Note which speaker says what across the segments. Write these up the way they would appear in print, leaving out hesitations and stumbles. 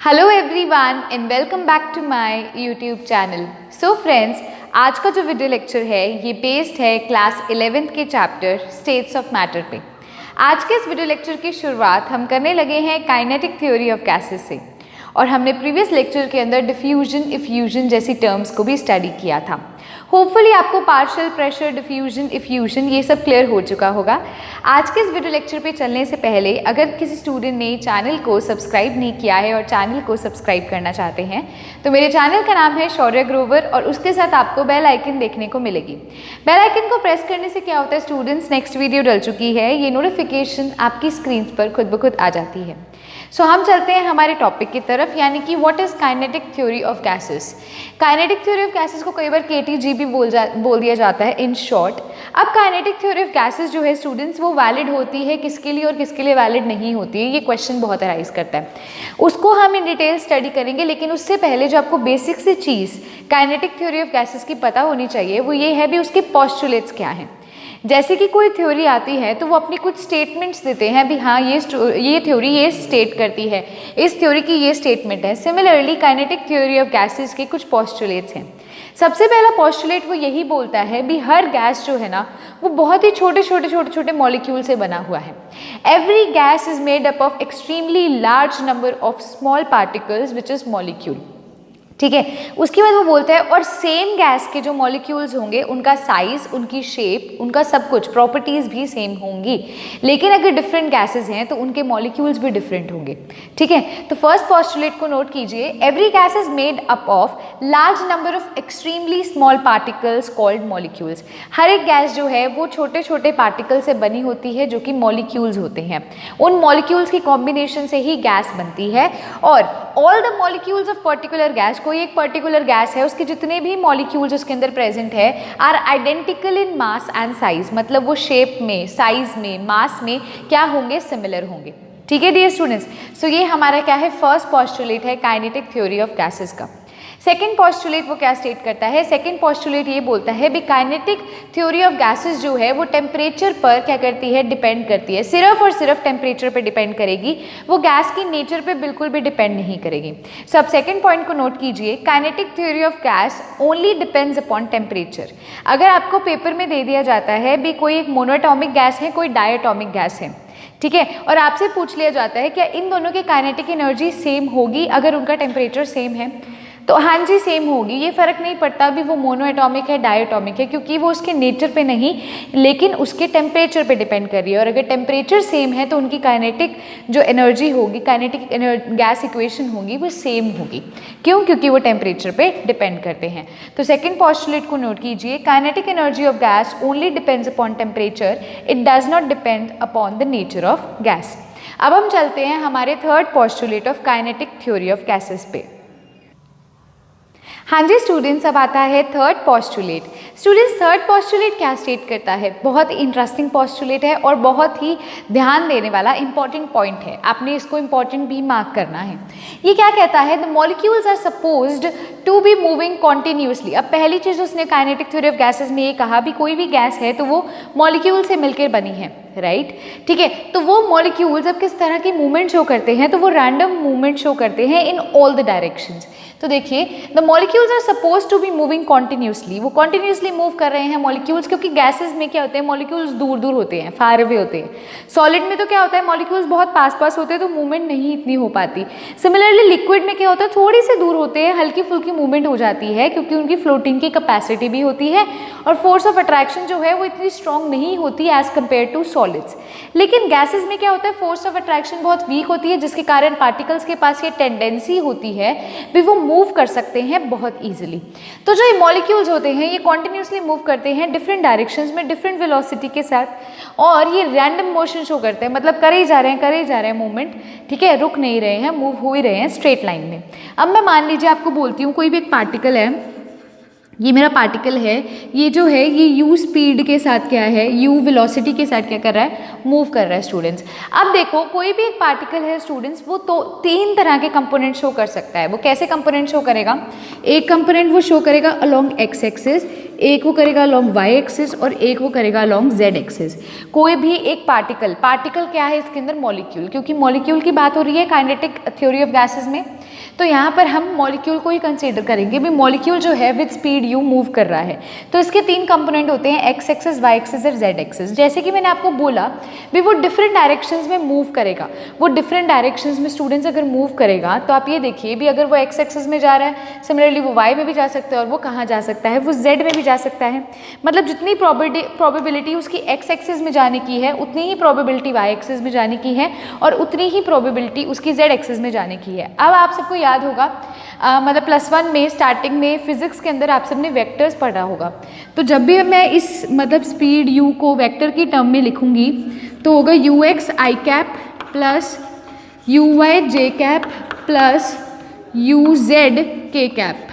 Speaker 1: Hello everyone and welcome back to my YouTube channel. So friends, आज का जो video lecture है ये बेस्ड है क्लास 11th के चैप्टर स्टेट्स ऑफ मैटर पे। आज के इस वीडियो लेक्चर की शुरुआत हम करने लगे हैं काइनेटिक थ्योरी ऑफ गैसेस से, और हमने प्रीवियस लेक्चर के अंदर डिफ्यूजन, इफ्यूजन जैसी टर्म्स को भी स्टडी किया था। होपफुली आपको पार्शियल प्रेशर, डिफ्यूजन, इफ्यूजन ये सब क्लियर हो चुका होगा। आज के इस वीडियो लेक्चर पे चलने से पहले अगर किसी स्टूडेंट ने चैनल को सब्सक्राइब नहीं किया है और चैनल को सब्सक्राइब करना चाहते हैं तो मेरे चैनल का नाम है शौर्य ग्रोवर, और उसके साथ आपको बेल आइकन देखने को मिलेगी। बेल आइकन को प्रेस करने से क्या होता है स्टूडेंट्स, नेक्स्ट वीडियो डल चुकी है ये नोटिफिकेशन आपकी स्क्रीन पर खुद ब खुद आ जाती है। सो हम चलते हैं हमारे टॉपिक की तरफ, यानी कि what is kinetic theory of gases. Kinetic theory of gases को कई बार KTG भी बोल दिया जाता है इन शॉर्ट। अब काइनेटिक थ्योरी ऑफ गैसेस जो है स्टूडेंट्स वो वैलिड होती है किसके लिए और किसके लिए वैलिड नहीं होती है, ये क्वेश्चन बहुत अराइज करता है। उसको हम इन डिटेल स्टडी करेंगे, लेकिन उससे पहले जो आपको बेसिक से चीज़ काइनेटिक थ्योरी ऑफ गैसेस की पता होनी चाहिए वो ये है भी उसके पोस्टुलेट्स क्या हैं। जैसे कि कोई थ्योरी आती है तो वो अपनी कुछ स्टेटमेंट्स देते हैं भी हाँ ये थ्योरी ये स्टेट करती है, इस थ्योरी की ये स्टेटमेंट है। Similarly kinetic theory of gases के कुछ पोस्टुलेट्स हैं। सबसे पहला पोस्टुलेट वो यही बोलता है भी हर गैस जो है ना वो बहुत ही छोटे मॉलिक्यूल से बना हुआ है। Every gas is made up of extremely large number of small particles which is molecule. ठीक है, उसके बाद वो बोलता है और सेम गैस के जो मॉलिक्यूल्स होंगे उनका साइज, उनकी शेप, उनका सब कुछ प्रॉपर्टीज भी सेम होंगी, लेकिन अगर डिफरेंट गैसेस हैं तो उनके मॉलिक्यूल्स भी डिफरेंट होंगे। ठीक है, तो फर्स्ट पोस्टुलेट को नोट कीजिए, every gas is made up of large number of extremely small particles called molecules. हर एक गैस जो है वो छोटे छोटे पार्टिकल से बनी होती है जो कि मॉलिक्यूल्स होते हैं। उन मॉलिक्यूल्स की कॉम्बिनेशन से ही गैस बनती है, और all the molecules of particular gas, कोई एक पर्टिकुलर गैस है उसके जितने भी मॉलिक्यूल्स उसके अंदर प्रेजेंट है are identical in mass and size, मतलब वो शेप में, साइज में, मास में क्या होंगे, सिमिलर होंगे। ठीक है डियर स्टूडेंट्स, सो ये हमारा क्या है, फर्स्ट पोस्टुलेट है काइनेटिक थ्योरी ऑफ गैसेस का। सेकेंड पोस्टुलेट वो क्या स्टेट करता है, सेकेंड पोस्टुलेट ये बोलता है भी काइनेटिक थ्योरी ऑफ गैसेस जो है वो टेम्परेचर पर क्या करती है, डिपेंड करती है। सिर्फ और सिर्फ टेम्परेचर पे डिपेंड करेगी, वो गैस की नेचर पे बिल्कुल भी डिपेंड नहीं करेगी। सो अब सेकेंड पॉइंट को नोट कीजिए, kinetic theory of gas only depends upon temperature. अगर आपको पेपर में दे दिया जाता है भी कोई एक मोनोएटॉमिक गैस है, कोई डायटॉमिक गैस है, ठीक है, और आपसे पूछ लिया जाता है क्या इन दोनों की काइनेटिक एनर्जी सेम होगी अगर उनका टेम्परेचर सेम है, तो हाँ जी सेम होगी। ये फर्क नहीं पड़ता भी वो मोनोएटॉमिक है डायटॉमिक है, क्योंकि वो उसके नेचर पे नहीं लेकिन उसके टेम्परेचर पे डिपेंड कर रही है। और अगर टेम्परेचर सेम है तो उनकी काइनेटिक जो एनर्जी होगी, काइनेटिक गैस इक्वेशन होगी वो सेम होगी। क्यों? क्योंकि वो टेम्परेचर पे डिपेंड करते हैं। तो सेकेंड पोस्टुलेट को नोट कीजिए, kinetic energy of gas only depends upon temperature, it does not depend upon the nature of gas. अब हम चलते हैं हमारे third postulate of kinetic theory of gases पे। हाँ जी स्टूडेंट्स, अब आता है third postulate. Students third postulate क्या स्टेट करता है, बहुत इंटरेस्टिंग पोस्टुलेट है और बहुत ही ध्यान देने वाला इंपॉर्टेंट पॉइंट है, आपने इसको इंपॉर्टेंट भी मार्क करना है। ये क्या कहता है, the molecules are supposed to be moving continuously. अब पहली चीज़ उसने काइनेटिक थ्योरी ऑफ गैसेस में ये कहा भी कोई भी गैस है तो वो मॉलिक्यूल से मिलकर बनी है, राइट। ठीक है, तो वो मॉलिक्यूल्स अब किस तरह की मूवमेंट शो करते हैं, तो वो रैंडम मूवमेंट शो करते हैं इन ऑल द डायरेक्शंस। तो देखिए the molecules are suppose to be moving continuously, वो कॉन्टिन्यूसली मूव कर रहे हैं मॉलिक्यूल्स, क्योंकि गैसेस में क्या होते हैं, मॉलिक्यूल्स दूर दूर होते हैं, फार अवे होते हैं। सॉलिड में तो क्या होता है, मॉलिक्यूल्स बहुत पास पास होते हैं तो मूवमेंट नहीं इतनी हो पाती। सिमिलरली लिक्विड में क्या होता है, थोड़ी से दूर होते हैं, हल्की फुल्की मूवमेंट हो जाती है क्योंकि उनकी फ्लोटिंग की कैपेसिटी भी होती है और फोर्स ऑफ अट्रैक्शन जो है वो इतनी स्ट्रॉन्ग नहीं होती एज कम्पेयर टू सॉलिड्स। लेकिन गैसेज में क्या होता है, फोर्स ऑफ अट्रैक्शन बहुत वीक होती है जिसके कारण पार्टिकल्स के पास ये टेंडेंसी होती है भी वो मूव कर सकते हैं बहुत ईजिली। तो जो ये मॉलिक्यूल्स होते हैं ये कॉन्टिन्यूसली मूव करते हैं डिफरेंट डायरेक्शंस में डिफरेंट वेलोसिटी के साथ, और ये रैंडम मोशन शो करते हैं, मतलब करे ही जा रहे हैं मूवमेंट, ठीक है, रुक नहीं रहे हैं, मूव हो ही रहे हैं स्ट्रेट लाइन में। अब मैं मान लीजिए आपको बोलती हूँ कोई भी एक पार्टिकल है, ये मेरा पार्टिकल है, ये जो है ये u स्पीड के साथ क्या है, u वेलोसिटी के साथ क्या कर रहा है, मूव कर रहा है स्टूडेंट्स। अब देखो कोई भी एक पार्टिकल है स्टूडेंट्स वो तो तीन तरह के कंपोनेंट शो कर सकता है। वो कैसे कंपोनेंट शो करेगा, एक कंपोनेंट वो शो करेगा अलोंग एक्स एक्सिस, एक वो करेगा अलॉन्ग y एक्सिस और एक वो करेगा अलॉन्ग z एक्सिस। कोई भी एक पार्टिकल क्या है इसके अंदर? मॉलिक्यूल, क्योंकि मॉलिक्यूल की बात हो रही है काइनेटिक थ्योरी ऑफ गैसेस में, तो यहाँ पर हम मॉलिक्यूल को ही कंसीडर करेंगे। भी मॉलिक्यूल जो है विद स्पीड u मूव कर रहा है, तो इसके 3 कंपोनेंट होते हैं, x एक्सिस, y एक्सिस और z एक्सिस। जैसे कि मैंने आपको बोला भी वो डिफरेंट डायरेक्शंस में मूव करेगा, वो डिफरेंट डायरेक्शंस में स्टूडेंट्स अगर मूव करेगा तो आप ये देखिए भी अगर वो x एक्सिस में जा रहा है, सिमिलरली वो y में भी जा सकता है और वो कहाँ जा सकता है? वो z में भी जा सकता है। मतलब जितनी प्रोबेबिलिटी उसकी x एक्सिस में जाने की है उतनी ही प्रोबेबिलिटी y एक्सिस में जाने की है और उतनी ही प्रोबेबिलिटी उसकी z एक्सिस में जाने की है। अब आप सबको याद होगा मतलब +1 में स्टार्टिंग में फिजिक्स के अंदर आप सबने वेक्टर्स पढ़ा होगा, तो जब भी मैं इस मतलब स्पीड u को वेक्टर की टर्म में लिखूंगी तो होगा ux i cap plus uy j cap plus uz k cap.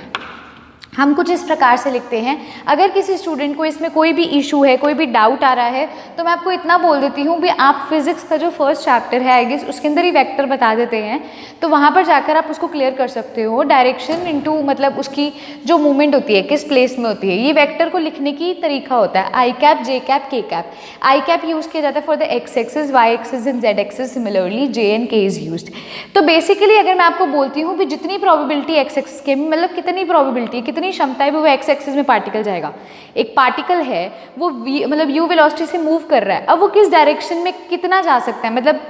Speaker 1: हम कुछ इस प्रकार से लिखते हैं। अगर किसी स्टूडेंट को इसमें कोई भी इशू है, कोई भी डाउट आ रहा है, तो मैं आपको इतना बोल देती हूँ भी आप फिजिक्स का जो फर्स्ट चैप्टर है आई गेस उसके अंदर ही वेक्टर बता देते हैं, तो वहाँ पर जाकर आप उसको क्लियर कर सकते हो। डायरेक्शन इनटू मतलब उसकी जो मूवमेंट होती है किस प्लेस में होती है, ये वेक्टर को लिखने की तरीका होता है। I cap, J cap, K cap. I cap use किया जाता है for the X axis, Y axis and Z axis, similarly J and K is used. तो बेसिकली अगर मैं आपको बोलती हूँ भी जितनी प्रोबेबिलिटी एक्स एक्सिस के मतलब कितनी प्रोबेबिलिटी, कितनी क्षमता है वो एक्स एक्सिस में पार्टिकल जाएगा। एक पार्टिकल है वो मतलब यू वेलोसिटी से मूव कर रहा है, अब वो किस डायरेक्शन में कितना जा सकता है, मतलब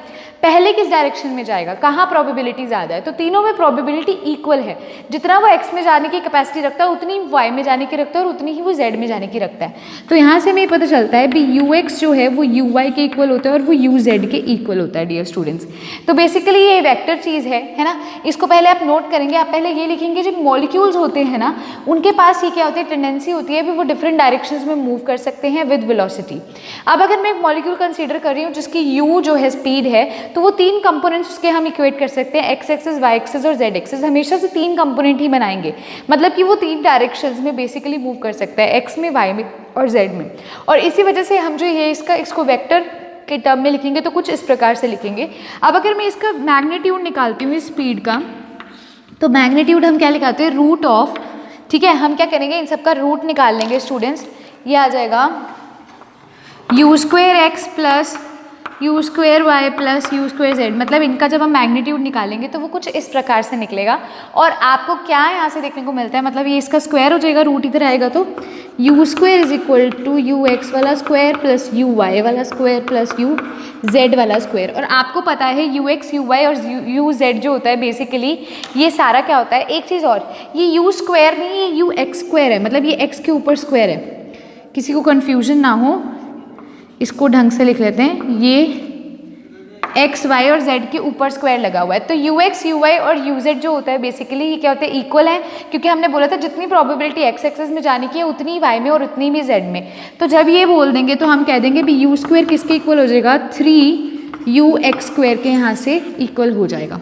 Speaker 1: पहले किस डायरेक्शन में जाएगा, कहाँ प्रोबेबिलिटी ज़्यादा है, तो तीनों में प्रोबेबिलिटी इक्वल है। जितना वो एक्स में जाने की कैपेसिटी रखता है उतनी वाई में जाने की रखता है और उतनी ही वो जेड में जाने की रखता है। तो यहाँ से हमें पता चलता है भी यू एक्स जो है वो यू वाई के इक्वल होता है और वो यू जेड के इक्वल होता है डियर स्टूडेंट्स। तो बेसिकली ये वेक्टर चीज़ है ना, इसको पहले आप नोट करेंगे। आप पहले ये लिखेंगे जो मॉलिक्यूल्स होते हैं ना उनके पास ये क्या होती है, टेंडेंसी होती है भी वो डिफरेंट डायरेक्शंस में मूव कर सकते हैं विद वेलोसिटी। अब अगर मैं एक मॉलिक्यूल कंसीडर कर रही हूँ जिसकी यू जो है स्पीड है, तो वो 3 कंपोनेंट्स उसके हम इक्वेट कर सकते हैं, एक्स एक्सिस, वाई एक्सिस और जेड एक्सिस। हमेशा से 3 कंपोनेंट ही बनाएंगे, मतलब कि वो 3 डायरेक्शंस में बेसिकली मूव कर सकता है, एक्स में, वाई में और जेड में। और इसी वजह से हम जो ये इसको वेक्टर के टर्म में लिखेंगे तो कुछ इस प्रकार से लिखेंगे। अब अगर मैं इसका मैग्नीट्यूड निकालती हूँ स्पीड का, तो मैग्नीट्यूड हम क्या निकालते हैं, रूट ऑफ, ठीक है, हम क्या करेंगे इन सब का रूट निकाल लेंगे स्टूडेंट्स। ये आ जाएगा U square X plus U square Y plus U square Z. मतलब इनका जब हम मैग्नीट्यूड निकालेंगे तो वो कुछ इस प्रकार से निकलेगा। और आपको क्या यहाँ से देखने को मिलता है, मतलब ये इसका स्क्वायर हो जाएगा, रूट इधर आएगा, तो U square is equal to U X वाला स्क्वायर प्लस यू वाई वाला स्क्वायर प्लस यू जेड वाला स्क्वायर। और आपको पता है यू एक्स, यू वाई और यू जेड जो होता है बेसिकली ये सारा क्या होता है, एक चीज़ और, ये यू स्क्वायर नहीं, ये यू एक्स स्क्वायर है, मतलब ये एक्स के ऊपर स्क्वायर है। किसी को कन्फ्यूजन ना हो, इसको ढंग से लिख लेते हैं, ये एक्स वाई और जेड के ऊपर स्क्वायर लगा हुआ है। तो यू एक्स, यू वाई और यू जेड जो होता है बेसिकली ये क्या होता है, इक्वल है, क्योंकि हमने बोला था जितनी प्रोबेबिलिटी एक्स एक्सिस में जाने की है उतनी वाई में और उतनी भी जेड में। तो जब ये बोल देंगे तो हम कह देंगे भी यू स्क्वायर किसके इक्वल हो जाएगा, 3 ux स्क्वायर के यहाँ से इक्वल हो जाएगा।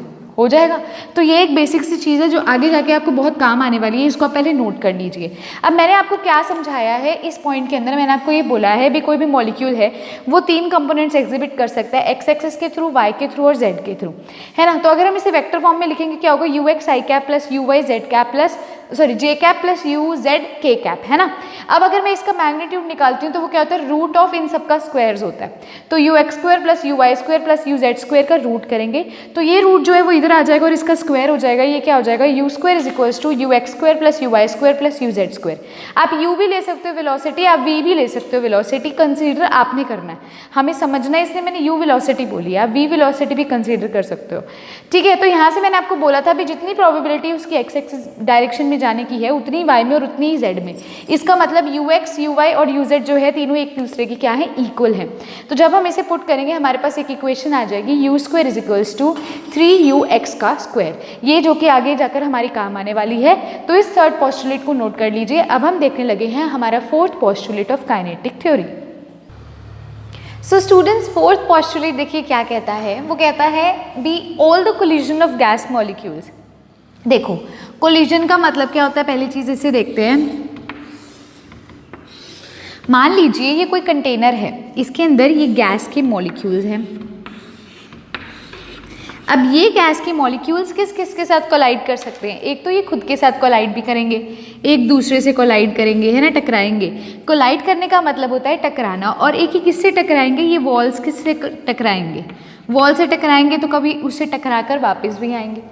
Speaker 1: तो ये एक बेसिक सी चीज़ है जो आगे जाके आपको बहुत काम आने वाली है, इसको आप पहले नोट कर लीजिए। अब मैंने आपको क्या समझाया है इस पॉइंट के अंदर, मैंने आपको ये बोला है भी कोई भी मॉलिक्यूल है वो 3 कंपोनेंट्स एग्जिबिट कर सकता है, एक्स एक्सिस के थ्रू, वाई के थ्रू और जेड के थ्रू, है ना। तो अगर हम इसे वेक्टर फॉर्म में लिखेंगे क्या होगा, U X I cap plus U Y Z cap plus J cap plus U Z K cap, है ना। अब अगर मैं इसका मैग्नीट्यूड निकालती हूँ तो वो क्या होता है, रूट ऑफ इन सबका स्क्वायर्स होता है। तो U X square plus U Y square plus U Z square का रूट करेंगे तो ये रूट जो है वो इधर आ जाएगा और इसका स्क्वायर हो जाएगा। ये क्या हो जाएगा, U square is equals to U X square plus U Y square plus U Z square. आप यू भी ले सकते हो वेलोसिटी, आप वी भी ले सकते हो वेलोसिटी, कंसीडर आपने करना है, हमें समझना है, इसलिए मैंने यू वेलोसिटी बोली है, आप वी वेलोसिटी भी कंसीडर कर सकते हो, ठीक है। तो यहाँ से मैंने आपको बोला था भी जितनी प्रोबेबिलिटी उसकी एक्स एक्सिस डायरेक्शन में जाने की है उतनी वाई में और उतनी ही जेड में। इसका मतलब यू एक्स, यू वाई और यू जेड जो है तीनों एक दूसरे की क्या है, इक्वल है। तो जब हम इसे पुट करेंगे हमारे पास एक इक्वेशन आ जाएगी, U square is equals to 3ux का स्क्वायर, ये जो कि आगे जाकर हमारी काम आने वाली है। तो इस थर्ड पोस्टुलेट को नोट कर लीजिए। अब हम देखने लगे हैं हमारा fourth postulate of kinetic theory. So students, fourth postulate देखिए क्या कहता है, वो कहता है be all the collision of gas molecules. देखो कोलिजन का मतलब क्या होता है, पहली चीज इसे देखते हैं। मान लीजिए ये कोई कंटेनर है, इसके अंदर ये गैस के मॉलिक्यूल्स हैं। अब ये गैस के मॉलिक्यूल्स किस किस के साथ कोलाइड कर सकते हैं? एक तो ये खुद के साथ कोलाइड भी करेंगे, एक दूसरे से कोलाइड करेंगे, है ना, टकराएंगे। कोलाइड करने का मतलब होता है टकराना, और एक ही किससे टकराएंगे? ये वॉल्स किससे टकराएंगे? वॉल से टकराएंगे तो कभी उससे टकरा कर वापस भी आएंगे।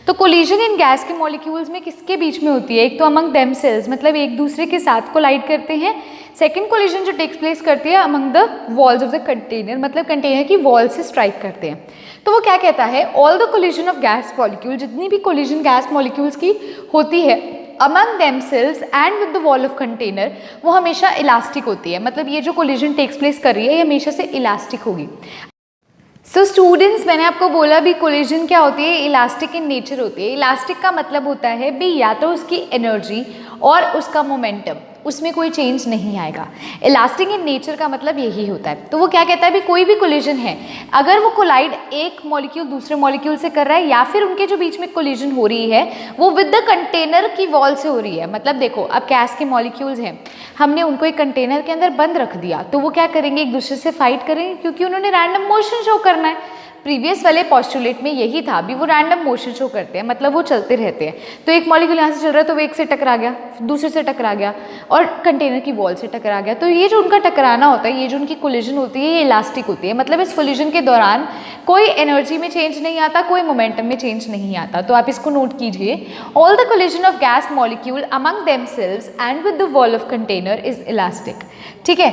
Speaker 1: तो कोलिजन इन गैस के मॉलिक्यूल्स में किसके बीच में होती है? एक तो अमंग देमसेल्व्स, मतलब एक दूसरे के साथ कोलाइड करते हैं। सेकेंड कोलिजन जो टेक्स प्लेस करती है among the walls of the container, मतलब कंटेनर की वॉल से स्ट्राइक करते हैं। तो वो क्या कहता है? All the collision of gas molecule, जितनी भी कोलिजन गैस मॉलिक्यूल्स की होती है among themselves and with the wall of container, वो हमेशा इलास्टिक होती है। मतलब ये जो कोलिजन टेक्स प्लेस कर रही है ये हमेशा से इलास्टिक होगी। सो स्टूडेंट्स, मैंने आपको बोला भी कोलिजन क्या होती है? इलास्टिक इन नेचर होती है। इलास्टिक का मतलब होता है भी या तो उसकी एनर्जी और उसका मोमेंटम, उसमें कोई चेंज नहीं आएगा। इलास्टिक इन नेचर का मतलब यही होता है। तो वो क्या कहता है भी कोई भी कोलिजन है, अगर वो कोलाइड एक मॉलिक्यूल दूसरे मॉलिक्यूल से कर रहा है या फिर उनके जो बीच में कोलिजन हो रही है वो विद द कंटेनर की वॉल से हो रही है। मतलब देखो, अब गैस के मॉलिक्यूल्स हैं, हमने उनको एक कंटेनर के अंदर बंद रख दिया, तो वो क्या करेंगे? एक दूसरे से फाइट करेंगे, क्योंकि उन्होंने रैंडम मोशन शो करना है। प्रीवियस वाले पॉस्टुलेट में यही था भी, वो रैंडम मोशन शो करते हैं, मतलब वो चलते रहते हैं। तो एक मॉलिक्यूल यहाँ से चल रहा है तो वो एक से टकरा गया, दूसरे से टकरा गया और कंटेनर की वॉल से टकरा गया। तो ये जो उनका टकराना होता है, ये जो उनकी कोलिजन होती है, ये इलास्टिक होती है। मतलब इस कोलिजन के दौरान कोई एनर्जी में चेंज नहीं आता, कोई मोमेंटम में चेंज नहीं आता। तो आप इसको नोट कीजिए, all the collision of gas molecule among themselves and with the wall of container is elastic. ठीक है,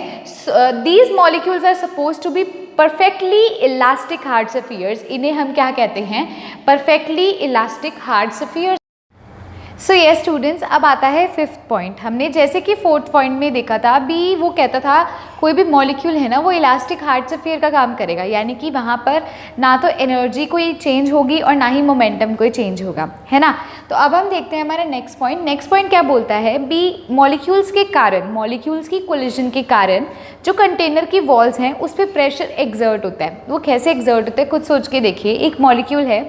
Speaker 1: these molecules are suppose to be perfectly elastic hard spheres. इन्हें हम क्या कहते हैं? Perfectly elastic hard spheres. So ये students, अब आता है फिफ्थ पॉइंट। हमने जैसे कि फोर्थ पॉइंट में देखा था भी, वो कहता था कोई भी मॉलिक्यूल है ना वो इलास्टिक हार्ड सफियर का काम करेगा, यानी कि वहाँ पर ना तो एनर्जी कोई चेंज होगी और ना ही मोमेंटम कोई चेंज होगा, है ना। तो अब हम देखते हैं हमारा नेक्स्ट पॉइंट। नेक्स्ट पॉइंट क्या बोलता है भी, मॉलिक्यूल्स के कारण, मॉलिक्यूल्स की कोलिजन के कारण जो कंटेनर की वॉल्स हैं उस पर प्रेशर एक्सर्ट होता है। वो कैसे एक्सर्ट होता है खुद सोच के देखिए। एक मॉलिक्यूल है,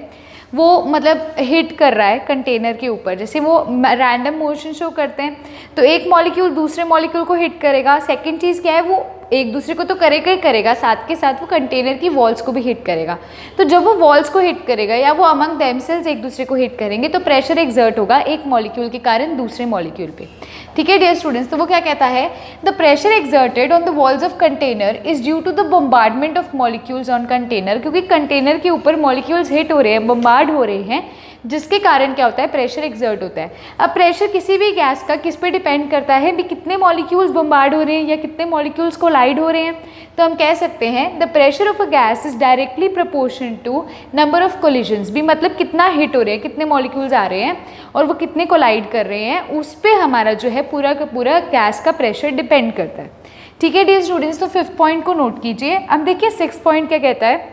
Speaker 1: वो मतलब हिट कर रहा है कंटेनर के ऊपर, जैसे वो रैंडम मोशन शो करते हैं, तो एक मॉलिक्यूल दूसरे मॉलिक्यूल को हिट करेगा। सेकंड चीज़ क्या है, वो एक दूसरे को तो करेगा ही करेगा, साथ के साथ वो कंटेनर की वॉल्स को भी हिट करेगा। तो जब वो वॉल्स को हिट करेगा या वो अमंग देमसेल्व्स एक दूसरे को हिट करेंगे तो प्रेशर एक्सर्ट होगा एक मॉलिक्यूल के कारण दूसरे मॉलिक्यूल पे। ठीक है डियर स्टूडेंट्स, तो वो क्या कहता है? The pressure exerted on the walls of container is due to the bombardment of molecules on container, क्योंकि कंटेनर के ऊपर मॉलिक्यूल्स हिट हो रहे हैं, बम्बार्ड हो रहे हैं, जिसके कारण क्या होता है? प्रेशर एक्सर्ट होता है। अब प्रेशर किसी भी गैस का किस पे डिपेंड करता है भी, कितने मॉलिक्यूल्स बम्बार्ड हो रहे हैं या कितने मॉलिक्यूल्स कोलाइड हो रहे हैं। तो हम कह सकते हैं the pressure of a gas is directly proportional to number of collisions भी, मतलब कितना हिट हो रहे हैं, कितने मॉलिक्यूल्स आ रहे हैं और वो कितने कोलाइड कर रहे हैं, उस पर हमारा जो है पूरा का पूरा गैस का प्रेशर डिपेंड करता है। ठीक है डियर स्टूडेंट्स, तो फिफ्थ पॉइंट को नोट कीजिए। अब देखिए सिक्स पॉइंट क्या कहता है?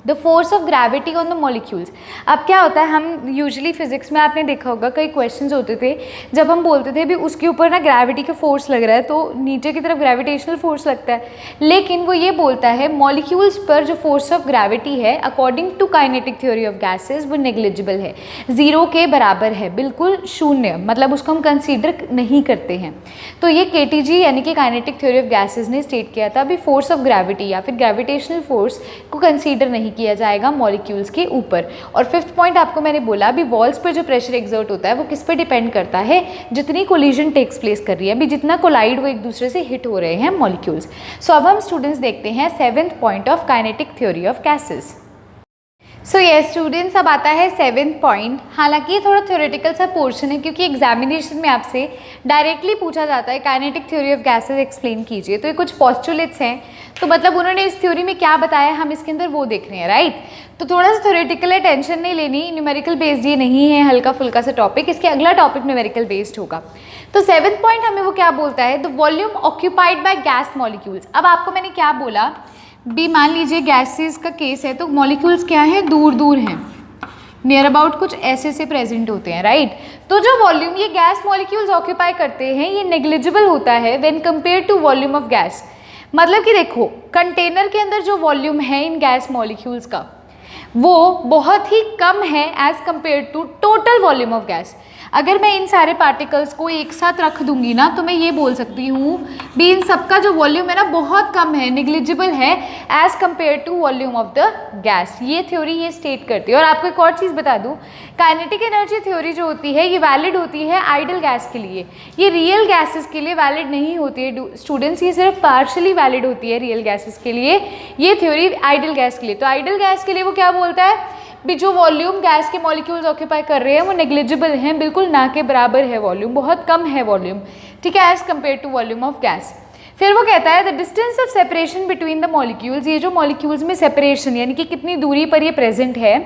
Speaker 1: The force of gravity on the molecules. अब क्या होता है, हम यूजुअली फिजिक्स में आपने देखा होगा कई क्वेश्चंस होते थे, जब हम बोलते थे भी उसके ऊपर ना ग्रेविटी का फोर्स लग रहा है तो नीचे की तरफ ग्रेविटेशनल फोर्स लगता है, लेकिन वो ये बोलता है मॉलिक्यूल्स पर जो फोर्स ऑफ ग्रेविटी है according to kinetic theory of gases वो नेग्लिजिबल है, जीरो के बराबर है, बिल्कुल शून्य, मतलब उसको हम कंसीडर नहीं करते हैं। तो ये केटीजी यानी कि काइनेटिक थ्योरी ऑफ गैसेज ने स्टेट किया था भी फोर्स ऑफ ग्रेविटी या फिर ग्रेविटेशनल फोर्स को कंसीडर नहीं किया जाएगा मॉलिक्यूल्स के ऊपर। और फिफ्थ पॉइंट आपको मैंने बोला भी, वॉल्स पर जो प्रेशर एक्सर्ट होता है वो किस पे डिपेंड करता है? जितनी कोलिजन टेक्स प्लेस कर रही है भी, जितना कोलाइड वो एक दूसरे से हिट हो रहे हैं मॉलिक्यूल्स। सो अब हम स्टूडेंट्स देखते हैं seventh point of kinetic theory of gases. So ये स्टूडेंट्स, अब आता है सेवेंथ पॉइंट। हालांकि ये थोड़ा थ्योरेटिकल सा पोर्शन है क्योंकि एग्जामिनेशन में आपसे डायरेक्टली पूछा जाता है kinetic theory of gases explain कीजिए। तो ये कुछ पोस्टुलेट्स हैं, तो मतलब उन्होंने इस थ्योरी में क्या बताया हम इसके अंदर वो देख रहे हैं, राइट। तो थोड़ा सा थ्योरेटिकल है, टेंशन नहीं लेनी, न्यूमेरिकल बेस्ड ये नहीं है, हल्का फुल्का सा टॉपिक, इसके अगला टॉपिक न्यूमेरिकल बेस्ड होगा। तो सेवेंथ पॉइंट हमें वो क्या बोलता है? The volume occupied by gas molecules. अब आपको मैंने क्या बोला भी, मान लीजिए गैसेस का केस है तो मॉलिक्यूल्स क्या है, दूर दूर हैं, नियर अबाउट कुछ ऐसे से प्रेजेंट होते हैं, राइट। तो जो वॉल्यूम ये गैस मॉलिक्यूल्स ऑक्यूपाई करते हैं ये नेग्लिजिबल होता है when compare to volume of gas. मतलब कि देखो कंटेनर के अंदर जो वॉल्यूम है इन गैस मॉलिक्यूल्स का वो बहुत ही कम है as compare to total total volume of gas. अगर मैं इन सारे पार्टिकल्स को एक साथ रख दूंगी ना तो मैं ये बोल सकती हूँ भी इन सबका जो वॉल्यूम है ना बहुत कम है, निग्लिजिबल है as compare to volume of the gas. ये थ्योरी ये स्टेट करती है। और आपको एक और चीज़ बता दूँ, काइनेटिक एनर्जी थ्योरी जो होती है ये वैलिड होती है आइडल गैस के लिए, ये रियल गैसेस के लिए वैलिड नहीं होती है स्टूडेंट्स, ये सिर्फ पार्शली वैलिड होती है रियल गैसेस के लिए, ये थ्योरी आइडल गैस के लिए। तो आइडल गैस के लिए वो क्या बोलता है भी जो वॉल्यूम गैस के मॉलिक्यूल्स ऑक्यूपाई कर रहे हैं वो नेग्लिजिबल हैं, बिल्कुल ना के बराबर है वॉल्यूम, बहुत कम है वॉल्यूम, ठीक है, as compare to volume of gas. फिर वो कहता है the distance of separation between the molecules, ये जो मॉलिक्यूल्स में सेपरेशन यानी कि कितनी दूरी पर ये प्रेजेंट है,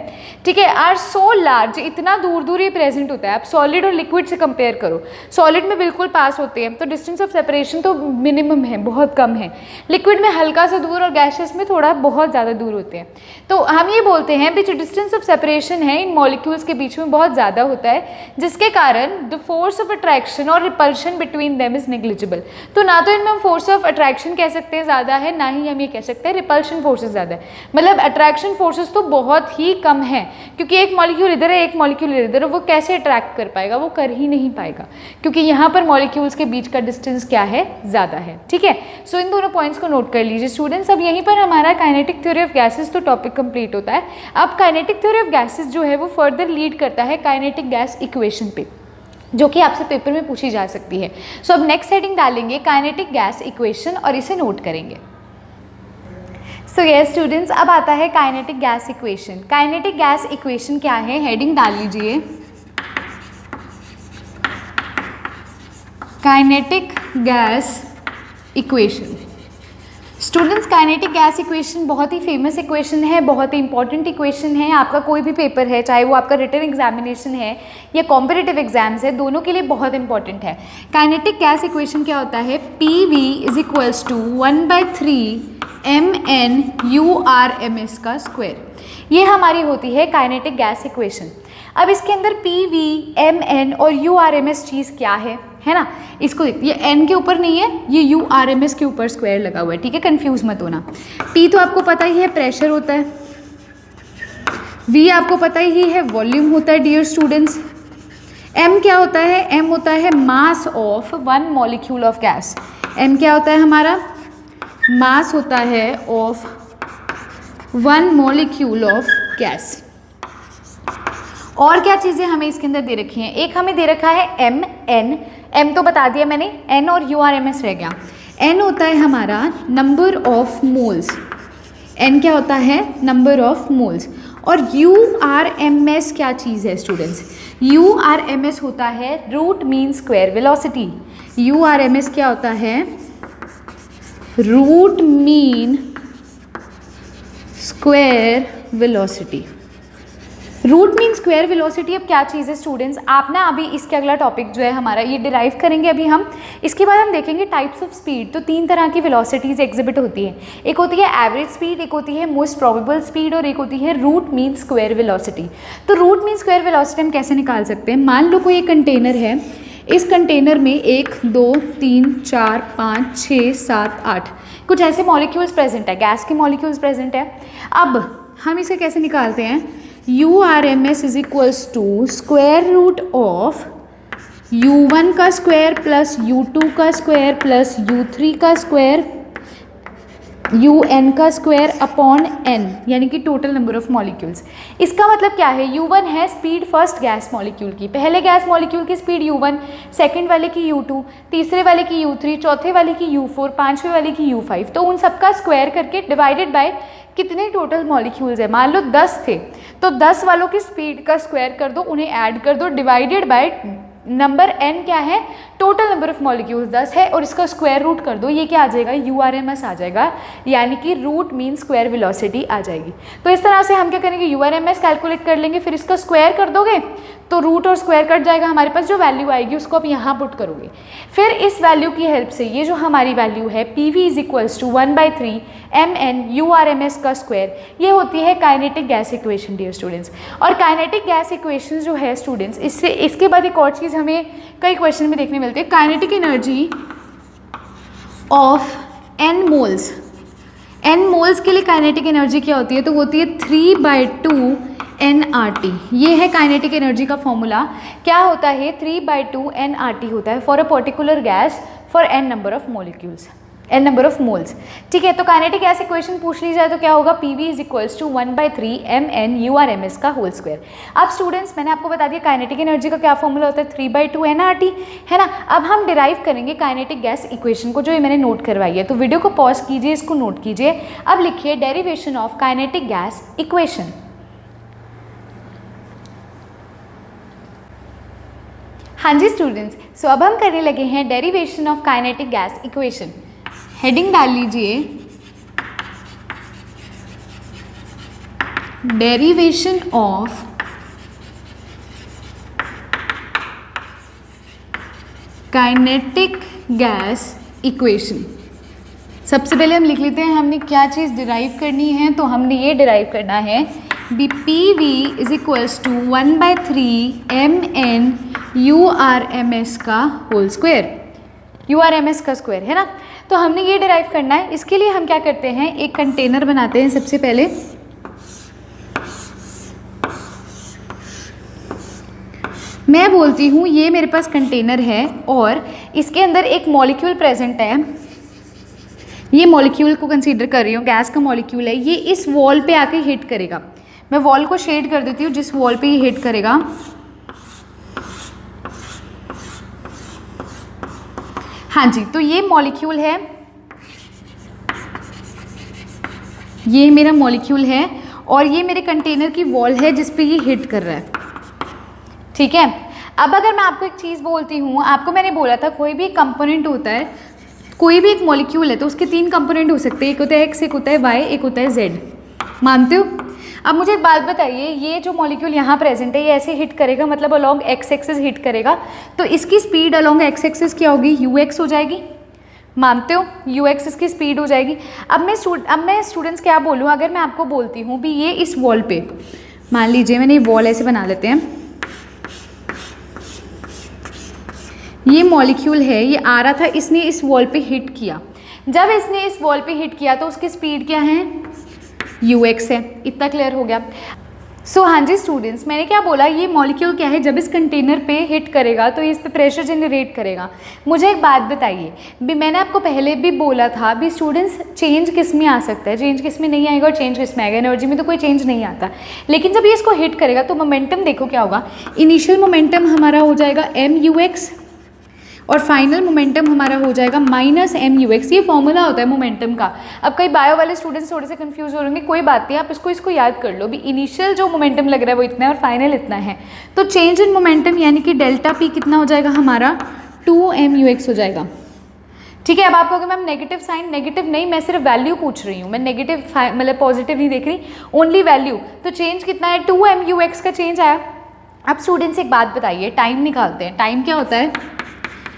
Speaker 1: ठीक है, आर सो लार्ज, इतना दूर दूर ये प्रेजेंट होता है। आप सॉलिड और लिक्विड से कंपेयर करो, सॉलिड में बिल्कुल पास होते हैं तो डिस्टेंस ऑफ सेपरेशन तो मिनिमम है, बहुत कम है, लिक्विड में हल्का सा दूर और गैसेस में थोड़ा बहुत ज़्यादा दूर होते हैं। तो हम ये बोलते हैं भी जो डिस्टेंस ऑफ सेपरेशन है इन मॉलिक्यूल्स के बीच में बहुत ज़्यादा होता है, जिसके कारण द फोर्स ऑफ अट्रैक्शन और repulsion between them is negligible. तो ना तो इनमें फोर्स ऑफ अट्रैक्शन कह सकते हैं ज़्यादा है, ना ही हम ये कह सकते हैं रिपल्शन फोर्सेस ज़्यादा है, मतलब अट्रैक्शन फोर्सेस तो बहुत ही कम है, क्योंकि एक मॉलिक्यूल इधर है एक मॉलिक्यूल इधर है, वो कैसे अट्रैक्ट कर पाएगा, वो कर ही नहीं पाएगा, क्योंकि यहाँ पर मॉलिक्यूल्स के बीच का डिस्टेंस क्या है, ज़्यादा है, ठीक है। सो इन दोनों पॉइंट्स को नोट कर लीजिए स्टूडेंट्स। अब यहीं पर हमारा काइनेटिक थ्योरी ऑफ गैसेस तो टॉपिक कंप्लीट होता है। अब काइनेटिक थ्योरी ऑफ गैसेस जो है वो फर्दर लीड करता है काइनेटिक गैस इक्वेशन पे, जो कि आपसे पेपर में पूछी जा सकती है। सो अब नेक्स्ट हेडिंग डालेंगे काइनेटिक गैस इक्वेशन और इसे नोट करेंगे। सो यस स्टूडेंट्स, अब आता है kinetic gas equation. Kinetic gas equation क्या है, हेडिंग डाल लीजिए kinetic gas equation. Students kinetic gas equation बहुत ही फेमस इक्वेशन है, बहुत ही इंपॉर्टेंट इक्वेशन है। आपका कोई भी पेपर है, चाहे वो आपका रिटन एग्जामिनेशन है या कॉम्पिटिटिव एग्जाम्स है, दोनों के लिए बहुत इंपॉर्टेंट है। काइनेटिक गैस इक्वेशन क्या होता है, PV is equals to 1/3 MnUrms का स्क्वायर। ये हमारी होती है काइनेटिक गैस इक्वेशन। अब इसके अंदर PV, Mn और URMS चीज़ क्या है ना, इसको ये n के ऊपर नहीं है, ये URMS के ऊपर स्क्वायर लगा हुआ है, ठीक है, कंफ्यूज मत होना। P तो आपको पता ही है प्रेशर होता है, V आपको पता ही है वॉल्यूम होता है डियर स्टूडेंट्स। M क्या होता है, M होता है mass of one molecule of gas. M क्या होता है हमारा, मास होता है of one molecule of gas. और क्या चीज़ें हमें इसके अंदर दे रखी हैं, एक हमें दे रखा है Mn, M तो बता दिया मैंने, N और URMS रह गया। N होता है हमारा नंबर ऑफ मोल्स, N क्या होता है, नंबर ऑफ मोल्स। और URMS क्या चीज़ है स्टूडेंट्स, URMS होता है root mean square velocity. URMS क्या होता है, root mean square velocity. Root mean square velocity अब क्या चीज़ है स्टूडेंट्स, आप ना अभी इसके अगला टॉपिक जो है हमारा ये डिराइव करेंगे अभी हम। इसके बाद हम देखेंगे टाइप्स ऑफ स्पीड। तो 3 तरह की वेलोसिटीज़ एग्जिबिट होती है, एक होती है एवरेज स्पीड, एक होती है मोस्ट प्रोबेबल स्पीड और एक होती है रूट मीन स्क्वायर वेलोसिटी। तो रूट मीन स्क्वायर वेलोसिटी हम कैसे निकाल सकते हैं, मान लो कोई एक कंटेनर है, इस कंटेनर में 1 2 3 4 5 6 7 8 कुछ ऐसे मॉलिक्यूल्स प्रेजेंट है, गैस के मॉलिक्यूल्स प्रेजेंट है। अब हम इसे कैसे निकालते हैं, URMS is equals to square root of U1 का स्क्वायर प्लस U2 का स्क्वायर प्लस U3 का स्क्वायर UN का स्क्वायर अपॉन N, यानी कि टोटल नंबर ऑफ मॉलिक्यूल्स। इसका मतलब क्या है, U1 है स्पीड फर्स्ट गैस मॉलिक्यूल की, पहले गैस मॉलिक्यूल की स्पीड U1, सेकंड वाले की U2, तीसरे वाले की U3, चौथे वाले की U4, पांचवें वाले की U5। तो उन सबका स्क्वायर करके डिवाइडेड बाय कितने टोटल मॉलिक्यूल्स है, मान लो 10 थे तो 10 वालों की स्पीड का स्क्वायर कर दो, उन्हें ऐड कर दो, डिवाइडेड बाय नंबर n क्या है, टोटल नंबर ऑफ मॉलिक्यूल्स 10 है और इसका स्क्वायर रूट कर दो, ये क्या आ जाएगा, URMS आ जाएगा, यानी कि रूट मीन स्क्वायर वेलोसिटी आ जाएगी। तो इस तरह से हम क्या करेंगे, URMS कैलकुलेट कर लेंगे, फिर इसका स्क्वायर कर दोगे तो रूट और स्क्वायर कट जाएगा, हमारे पास जो वैल्यू आएगी उसको आप यहाँ पुट करोगे। फिर इस वैल्यू की हेल्प से ये जो हमारी वैल्यू है PV is equals to 1/3 Mn URMS का स्क्वायर, ये होती है kinetic gas equation dear students. और काइनेटिक गैस इक्वेशन जो है स्टूडेंट्स, इससे इसके बाद एक और चीज़ हमें कई क्वेश्चन में देखने मिलती है, kinetic energy of n moles. n moles के लिए काइनेटिक एनर्जी क्या होती है, तो वो होती है 3/2 nRT। ये है काइनेटिक एनर्जी का फॉर्मूला। क्या होता है? 3/2 nRT होता है for a particular gas for n number of molecules, n number of moles. ठीक है, तो काइनेटिक गैस इक्वेशन पूछ ली जाए तो क्या होगा? PV is equals to 1/3 mn URMS का होल स्क्वायर। अब स्टूडेंट्स मैंने आपको बता दिया काइनेटिक एनर्जी का क्या फॉर्मूला होता है, 3/2 nRT, है ना। अब हम डिराइव करेंगे काइनेटिक गैस इक्वेशन को, जो ये मैंने नोट करवाई है। तो वीडियो को पॉज कीजिए, इसको नोट कीजिए। अब लिखिए derivation of kinetic gas equation. हाँ जी स्टूडेंट्स, सो अब हम करने लगे हैं derivation of kinetic gas equation. Heading डाल लीजिए derivation of kinetic gas equation. सबसे पहले हम लिख लेते हैं हमने क्या चीज़ डिराइव करनी है। तो हमने ये डिराइव करना है PV is equals to 1/3 mn URMS का होल स्क्वायर, URMS का स्क्वायर, है ना। तो हमने ये डिराइव करना है। इसके लिए हम क्या करते हैं, एक कंटेनर बनाते हैं। सबसे पहले मैं बोलती हूँ ये मेरे पास कंटेनर है और इसके अंदर एक मॉलिक्यूल प्रेजेंट है। ये मॉलिक्यूल को कंसीडर कर रही हूँ, गैस का मॉलिक्यूल है। ये इस वॉल पे आके हिट करेगा। मैं वॉल को शेड कर देती हूँ, जिस वॉल पे ये हिट करेगा। हाँ जी, तो ये मॉलिक्यूल है, ये मेरा मॉलिक्यूल है और ये मेरे कंटेनर की वॉल है जिस पे ये हिट कर रहा है। ठीक है, अब अगर मैं आपको एक चीज़ बोलती हूँ, आपको मैंने बोला था कोई भी कंपोनेंट होता है, कोई भी एक मॉलिक्यूल है तो उसके 3 कंपोनेंट हो सकते हैं। एक होता है X, एक होता है Y, एक होता है Z। मानते हो? अब मुझे एक बात बताइए, ये जो मॉलिक्यूल यहाँ प्रेजेंट है ये ऐसे हिट करेगा, मतलब अलोंग एक्स एक्सिस हिट करेगा, तो इसकी स्पीड अलोंग एक्स एक्सिस क्या होगी? ux हो जाएगी। मानते हो? ux इसकी स्पीड हो जाएगी। अब मैं स्टूडेंट्स क्या बोलूँ, अगर मैं आपको बोलती हूँ भी ये इस वॉल पे, मान लीजिए मैंने ये वॉल ऐसे बना लेते हैं, ये मॉलिक्यूल है, ये आ रहा था, इसने इस वॉल पे हिट किया। जब इसने इस वॉल पे हिट किया तो उसकी स्पीड क्या है? ux है। इतना क्लियर हो गया? सो हाँ जी स्टूडेंट्स, मैंने क्या बोला, ये मॉलिक्यूल क्या है, जब इस कंटेनर पे हिट करेगा तो इस पे प्रेशर जनरेट करेगा। मुझे एक बात बताइए, भी मैंने आपको पहले भी बोला था भी स्टूडेंट्स चेंज किस में आ सकता है, चेंज किस में नहीं आएगा और चेंज किस में आएगा। एनर्जी में तो कोई चेंज नहीं आता, लेकिन जब ये इसको हिट करेगा तो मोमेंटम देखो क्या होगा। इनिशियल मोमेंटम हमारा हो जाएगा mux और फाइनल मोमेंटम हमारा हो जाएगा -mux। ये फॉर्मूला होता है मोमेंटम का। अब कई बायो वाले स्टूडेंट्स थोड़े से कंफ्यूज हो रहेंगे, कोई बात नहीं, आप इसको याद कर लो भी इनिशियल जो मोमेंटम लग रहा है वो इतना है और फाइनल इतना है। तो चेंज इन मोमेंटम यानी कि डेल्टा पी कितना हो जाएगा हमारा? 2mux हो जाएगा। ठीक है, अब आप कहोगे मैम नेगेटिव साइन, नेगेटिव नहीं, मैं सिर्फ वैल्यू पूछ रही हूँ, मैं नेगेटिव मतलब पॉजिटिव नहीं देख रही, ओनली वैल्यू। तो चेंज कितना है? 2mux का चेंज आया। अब स्टूडेंट्स एक बात बताइए, टाइम निकालते हैं। टाइम क्या होता है?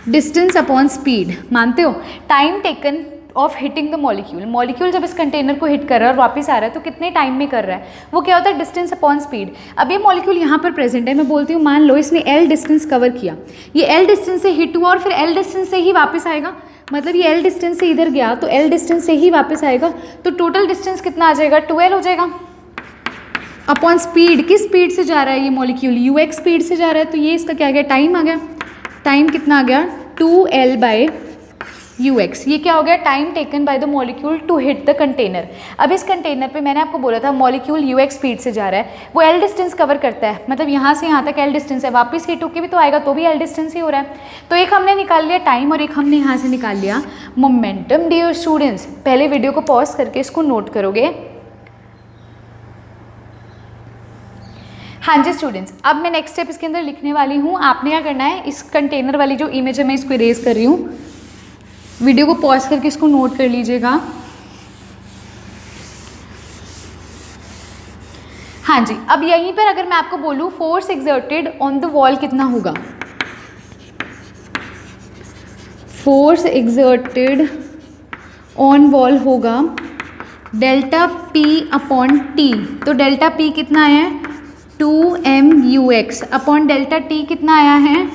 Speaker 1: Distance upon speed. मानते हो? Time taken of hitting the molecule. Molecule जब इस कंटेनर को हिट कर रहा है और वापस आ रहा है तो कितने टाइम में कर रहा है, वो क्या होता है? Distance upon speed. अब ये मॉलिक्यूल यहाँ पर प्रेजेंट है, मैं बोलती हूँ मान लो इसने L डिस्टेंस कवर किया, ये L डिस्टेंस से हिट हुआ और फिर L डिस्टेंस से ही वापस आएगा, मतलब ये L डिस्टेंस से इधर गया तो L डिस्टेंस से ही वापस आएगा, तो टोटल डिस्टेंस कितना आ जाएगा? 2L हो जाएगा अपॉन स्पीड। किस स्पीड से जा रहा है ये मॉलिक्यूल? ux स्पीड से जा रहा है, तो ये इसका क्या आ गया? टाइम आ गया। टाइम कितना आ गया? 2L/ux। ये क्या हो गया? Time taken by the molecule to hit the container. अब इस कंटेनर पे मैंने आपको बोला था मॉलिक्यूल ux स्पीड से जा रहा है, वो L डिस्टेंस कवर करता है, मतलब यहाँ से यहाँ तक L डिस्टेंस है, वापस हिट होके भी तो आएगा तो भी L डिस्टेंस ही हो रहा है। तो एक हमने निकाल लिया टाइम और एक हमने यहाँ से निकाल लिया मोमेंटम। डियर स्टूडेंट्स, पहले वीडियो को पॉज करके इसको नोट करोगे। हाँ जी स्टूडेंट्स, अब मैं नेक्स्ट स्टेप इसके अंदर लिखने वाली हूँ। आपने क्या करना है, इस कंटेनर वाली जो इमेज है मैं इसको इरेज कर रही हूँ, वीडियो को पॉज करके इसको नोट कर लीजिएगा। हाँ जी, अब यहीं पर अगर मैं आपको बोलूँ force exerted on the wall कितना होगा? फोर्स एक्सर्टेड ऑन वॉल होगा डेल्टा पी अपॉन टी। तो डेल्टा पी कितना है? 2mux अपॉन डेल्टा टी कितना आया है?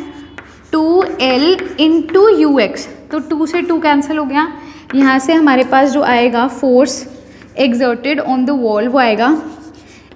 Speaker 1: 2L into ux। तो 2 से 2 कैंसिल हो गया। यहाँ से हमारे पास जो आएगा force exerted on the wall वो आएगा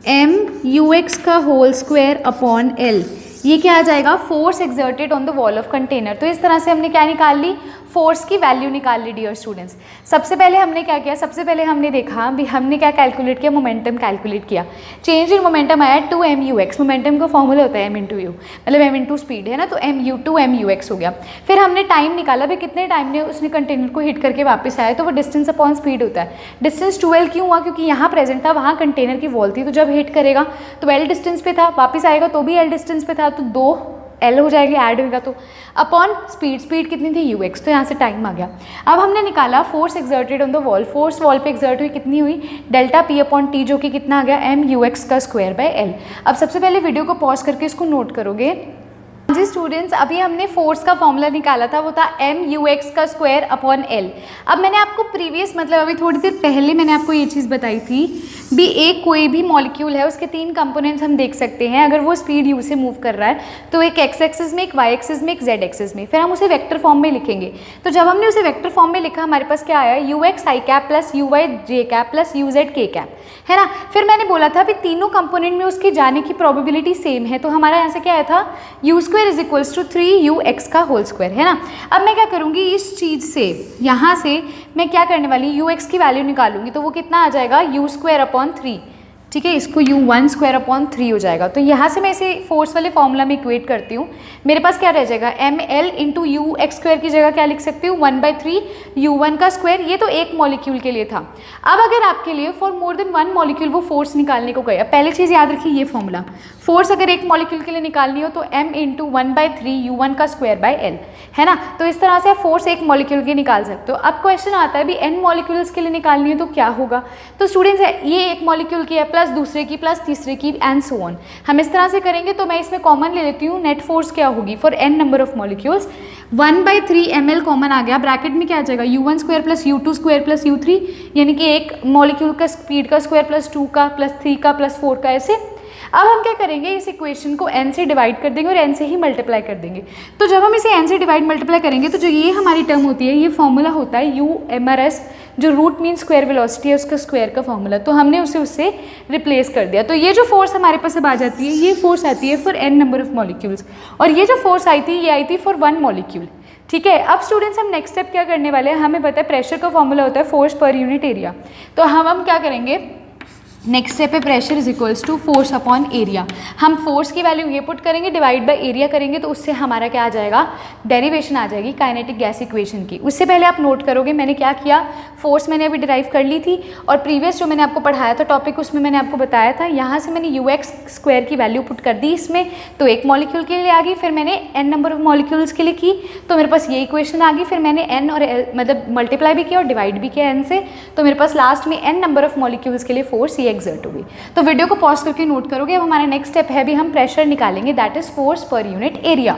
Speaker 1: एम यू एक्स का होल स्क्वायर अपॉन एल, ये क्या आ जाएगा, force exerted on the wall of container. तो इस तरह से हमने क्या निकाल ली, फोर्स की वैल्यू निकाल ली डियर स्टूडेंट्स। सबसे पहले हमने क्या किया, सबसे पहले हमने देखा भी हमने क्या कैलकुलेट किया, मोमेंटम कैलकुलेट किया। चेंज इन मोमेंटम आया 2mu(x), मोमेंटम का फॉर्मूला होता है m/u, मतलब m इंटू स्पीड है ना, तो m2mu(x) हो गया। फिर हमने टाइम निकाला भी कितने टाइम में उसने कंटेनर को हिट करके वापस आया, तो वो डिस्टेंस अपॉन स्पीड होता है। डिस्टेंस 12 क्यों हुआ, क्योंकि यहाँ प्रेजेंट था, वहाँ कंटेनर की वॉल थी, तो जब हिट करेगा तो l डिस्टेंस पे था, वापस आएगा तो भी l डिस्टेंस पे था, तो 2l हो जाएगी, ऐड होगा तो अपॉन स्पीड, स्पीड कितनी थी ux, तो यहाँ से टाइम आ गया। अब हमने निकाला force exerted on the wall, force wall पे एक्सर्ट हुई कितनी हुई, डेल्टा p अपॉन टी, जो कि कितना आ गया mux का स्क्वायर बाय l। अब सबसे पहले वीडियो को पॉज करके इसको नोट करोगे। जी स्टूडेंट्स, अभी हमने फोर्स का फॉर्मूला निकाला था, वो था mux का स्क्वायर अपॉन l। अब मैंने आपको प्रीवियस, मतलब अभी थोड़ी देर पहले मैंने आपको ये चीज़ बताई थी भी एक कोई भी मॉलिक्यूल है उसके 3 कंपोनेंट्स हम देख सकते हैं अगर वो स्पीड u से मूव कर रहा है, तो एक x एक्सिस में, एक y एक्सिस में, एक z एक्सिस में, फिर हम उसे वेक्टर फॉर्म में लिखेंगे। तो जब हमने उसे वेक्टर फॉर्म में लिखा, हमारे पास क्या आया, ux i cap plus uy j cap plus uz k cap, है ना। फिर मैंने बोला था भी तीनों कंपोनेंट में उसके जाने की प्रोबेबिलिटी सेम है, तो हमारा यहाँ से क्या आया था, u square is equals to 3ux का होल स्क्वायर, है ना। अब मैं क्या करूँगी, इस चीज़ से यहाँ से मैं क्या करने वाली, ux की वैल्यू निकालूंगी, तो वो कितना आ जाएगा, u स्क्वायर अपॉन 3, ठीक है, इसको u1 स्क्वायर अपॉन 3 हो जाएगा। तो यहाँ से मैं इसे फोर्स वाले फॉर्मूला में इक्वेट करती हूँ, मेरे पास क्या रह जाएगा, ml into you X square की जगह क्या लिख सकती हूँ, 1/3 u1 का स्क्वायर। ये तो एक मॉलिक्यूल के लिए था। अब अगर आपके लिए फॉर मोर देन 1 मॉलिक्यूल वो फोर्स निकालने को गया, पहली चीज़ याद रखिए ये फॉर्मूला, फोर्स अगर एक मॉलिक्यूल के लिए निकालनी हो तो m इंटू 1/3 u1 का स्क्वायर बाय l, है ना। तो इस तरह से आप फोर्स एक मॉलिक्यूल की निकाल सकते हो। अब क्वेश्चन आता है भी n मॉलिक्यूल्स के लिए निकालनी है तो क्या होगा, तो स्टूडेंट्स ये एक मॉलिक्यूल की है प्लस दूसरे की प्लस तीसरे की एंड सो ऑन, हम इस तरह से करेंगे। तो मैं इसमें कॉमन ले लेती हूँ, नेट फोर्स क्या होगी for n number of molecules, 1/3 ml common आ गया, ब्रैकेट में क्या आ जाएगा, u1 square plus u2 square plus u3, यानी कि एक मॉलिक्यूल का स्पीड का स्क्वायर प्लस 2 का प्लस 3 का प्लस 4 का, ऐसे। अब हम क्या करेंगे, इस इक्वेशन को n से डिवाइड कर देंगे और n से ही मल्टीप्लाई कर देंगे। तो जब हम इसे n से डिवाइड मल्टीप्लाई करेंगे तो जो ये हमारी टर्म होती है, ये फॉर्मूला होता है u(mrs), जो रूट मीन स्क्वायर वेलोसिटी है उसका स्क्वायर का फॉर्मूला, तो हमने उसे उससे रिप्लेस कर दिया। तो ये जो फोर्स हमारे पास अब आ जाती है, ये फोर्स आती है for n number of molecules, और ये जो फोर्स आई थी ये आई थी फॉर 1 मॉलिक्यूल, ठीक है। अब स्टूडेंट्स हम नेक्स्ट स्टेप क्या करने वाले हैं, हमें पता है प्रेशर का फॉर्मूला होता है फोर्स पर यूनिट एरिया, तो हम क्या करेंगे, नेक्स्ट स्टेप है pressure is equals to force upon area. हम फोर्स की वैल्यू ये पुट करेंगे, डिवाइड बाय एरिया करेंगे, तो उससे हमारा क्या आ जाएगा, डेरिवेशन आ जाएगी काइनेटिक गैस इक्वेशन की। उससे पहले आप नोट करोगे मैंने क्या किया, फोर्स मैंने अभी डिराइव कर ली थी, और प्रीवियस जो मैंने आपको पढ़ाया था टॉपिक, उसमें मैंने आपको बताया था, यहाँ से मैंने ux स्क्वायर की वैल्यू पुट कर दी इसमें, तो एक मॉलिक्यूल के लिए आ गई, फिर मैंने n नंबर ऑफ मॉलिक्यूल्स के लिए की, तो मेरे पास ये इक्वेशन आ गई, फिर मैंने n और l मतलब मल्टीप्लाई भी किया और डिवाइड भी किया n से, तो मेरे पास लास्ट में n नंबर ऑफ मॉलिक्यूल्स के लिए फोर्स ये एक्सर्ट होगी। तो वीडियो को पॉज करके नोट करोगे। अब हमारा नेक्स्ट स्टेप है भी हम प्रेशर निकालेंगे, that is force per unit area.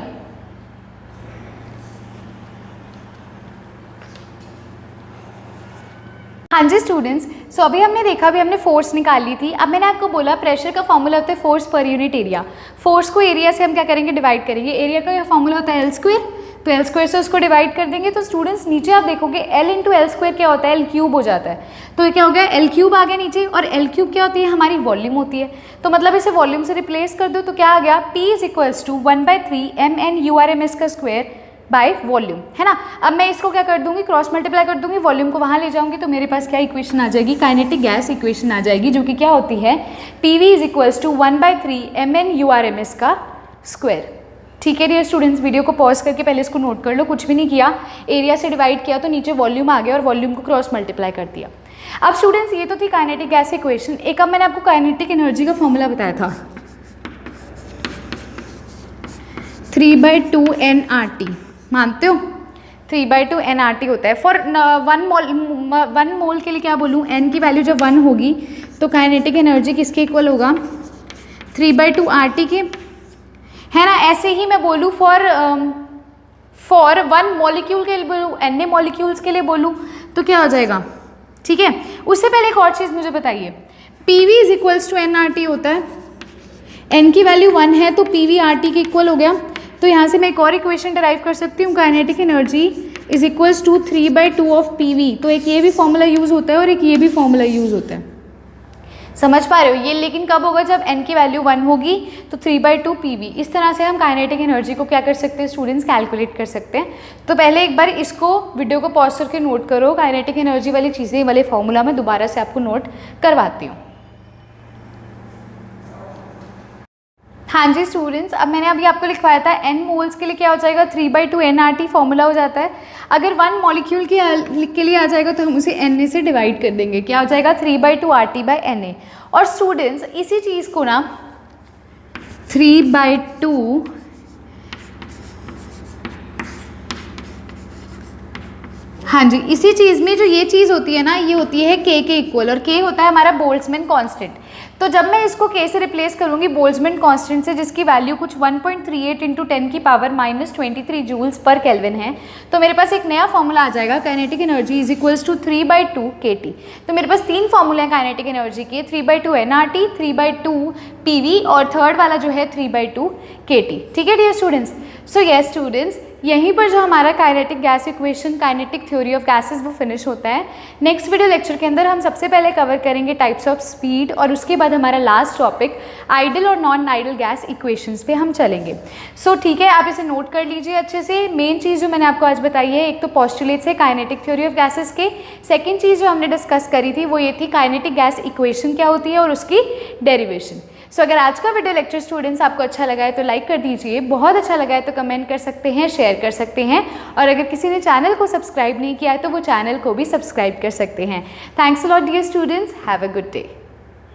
Speaker 1: हाँ जी स्टूडेंट्स, सो अभी हमने देखा, अभी हमने फोर्स निकाल ली थी। अब मैंने आपको बोला प्रेशर का फॉर्मूला होता है force per unit area. Force को एरिया से हम क्या करेंगे, डिवाइड करेंगे। एरिया का फॉर्मूला होता है एल स्क्वायर, तो एल स्क्वायर से उसको डिवाइड कर देंगे। तो स्टूडेंट्स नीचे आप देखोगे एल इंटू एल स्क्वायर क्या होता है, एल क्यूब हो जाता है। तो ये क्या हो गया, एल क्यूब आ गया नीचे, और एल क्यूब क्या होती है, हमारी वॉल्यूम होती है। तो मतलब इसे वॉल्यूम से रिप्लेस कर दो, तो क्या आ गया, P is equals to 1/3 mn URMS का स्क्वायर बाय वॉल्यूम, है ना। अब मैं इसको क्या कर दूंगी, क्रॉस मल्टीप्लाई कर दूंगी, वॉल्यूम को वहाँ ले जाऊंगी, तो मेरे पास क्या इक्वेशन आ जाएगी, काइनेटिक गैस इक्वेशन आ जाएगी, जो कि क्या होती है, PV is equals to 1/3 mn URMS का स्क्वायर। ठीक है डियर स्टूडेंट्स, वीडियो को पॉज करके पहले इसको नोट कर लो, कुछ भी नहीं किया, एरिया से डिवाइड किया तो नीचे वॉल्यूम आ गया और वॉल्यूम को क्रॉस मल्टीप्लाई कर दिया। अब स्टूडेंट्स ये तो थी काइनेटिक गैस इक्वेशन। एक अब मैंने आपको काइनेटिक एनर्जी का फॉर्मूला बताया था, 3/2 nRT, मानते हो 3/2 nRT होता है फॉर 1 मोल के लिए। क्या बोलूँ, n की वैल्यू जब 1 होगी तो काइनेटिक एनर्जी किसके इक्वल होगा, 3/2 RT के, है ना। ऐसे ही मैं बोलूँ फॉर 1 मॉलिक्यूल के लिए बोलूँ, n मॉलिक्यूल्स के लिए बोलूँ तो क्या हो जाएगा, ठीक है। उससे पहले एक और चीज़ मुझे बताइए, PV is equals to nRT होता है, n की वैल्यू 1 है तो PV RT के इक्वल हो गया। तो यहाँ से मैं एक और इक्वेशन डराइव कर सकती हूँ, kinetic energy is equals to 3/2 of PV। तो एक ये भी फॉर्मूला यूज़ होता है और एक ये भी फॉर्मूला यूज़ होता है। समझ पा रहे हो ये, लेकिन कब होगा जब n की वैल्यू 1 होगी तो 3/2 PV। इस तरह से हम काइनेटिक एनर्जी को क्या कर सकते हैं स्टूडेंट्स, कैलकुलेट कर सकते हैं। तो पहले एक बार इसको वीडियो को पॉज करके नोट करो, काइनेटिक एनर्जी वाली चीज़ें वाले फॉर्मूला में दोबारा से आपको नोट करवाती हूँ। हाँ जी स्टूडेंट्स, अब मैंने अभी आपको लिखवाया था n मोल्स के लिए क्या हो जाएगा 3/2 nRT फॉर्मूला हो जाता है। अगर 1 मॉलिक्यूल के लिए आ जाएगा तो हम उसे Na से डिवाइड कर देंगे, क्या हो जाएगा 3/2 RT/Na। और स्टूडेंट्स इसी चीज़ को ना 3/2 हाँ जी, इसी चीज़ में जो ये चीज़ होती है ना, ये होती है k के इक्वल, और k होता है हमारा बोल्ट्जमैन कांस्टेंट। तो जब मैं इसको k से रिप्लेस करूँगी बोल्ट्जमैन कांस्टेंट से, जिसकी वैल्यू कुछ 1.38 × 10⁻⁻23 जूल्स पर केल्विन है, तो मेरे पास एक नया फॉर्मूला आ जाएगा kinetic energy is equals to 3/2 kT। तो मेरे पास 3 फॉर्मूले हैं काइनेटिक एनर्जी के, 3/2 nRT, 3/2 PV और थर्ड वाला जो है 3/2 kT। ठीक है dear students. So yes students, यहीं पर जो हमारा kinetic gas equation, kinetic theory of gases वो फिनिश होता है। नेक्स्ट वीडियो लेक्चर के अंदर हम सबसे पहले कवर करेंगे टाइप्स ऑफ स्पीड, और उसके बाद हमारा लास्ट टॉपिक आइडल और नॉन आइडल गैस इक्वेशंस पे हम चलेंगे। सो ठीक है, आप इसे नोट कर लीजिए अच्छे से। मेन चीज़ जो मैंने आपको आज बताई है, एक तो पोस्टुलेट्स है काइनेटिक थ्योरी ऑफ गैसेस के, सेकेंड चीज़ जो हमने डिस्कस करी थी वो ये थी काइनेटिक गैस इक्वेशन क्या होती है और उसकी डेरिवेशन। सो अगर आज का वीडियो लेक्चर स्टूडेंट्स आपको अच्छा लगा है तो लाइक कर दीजिए, बहुत अच्छा लगा है तो कमेंट कर सकते हैं, शेयर कर सकते हैं, और अगर किसी ने चैनल को सब्सक्राइब नहीं किया है तो वो चैनल को भी सब्सक्राइब कर सकते हैं। Thanks a lot dear students, have a good day.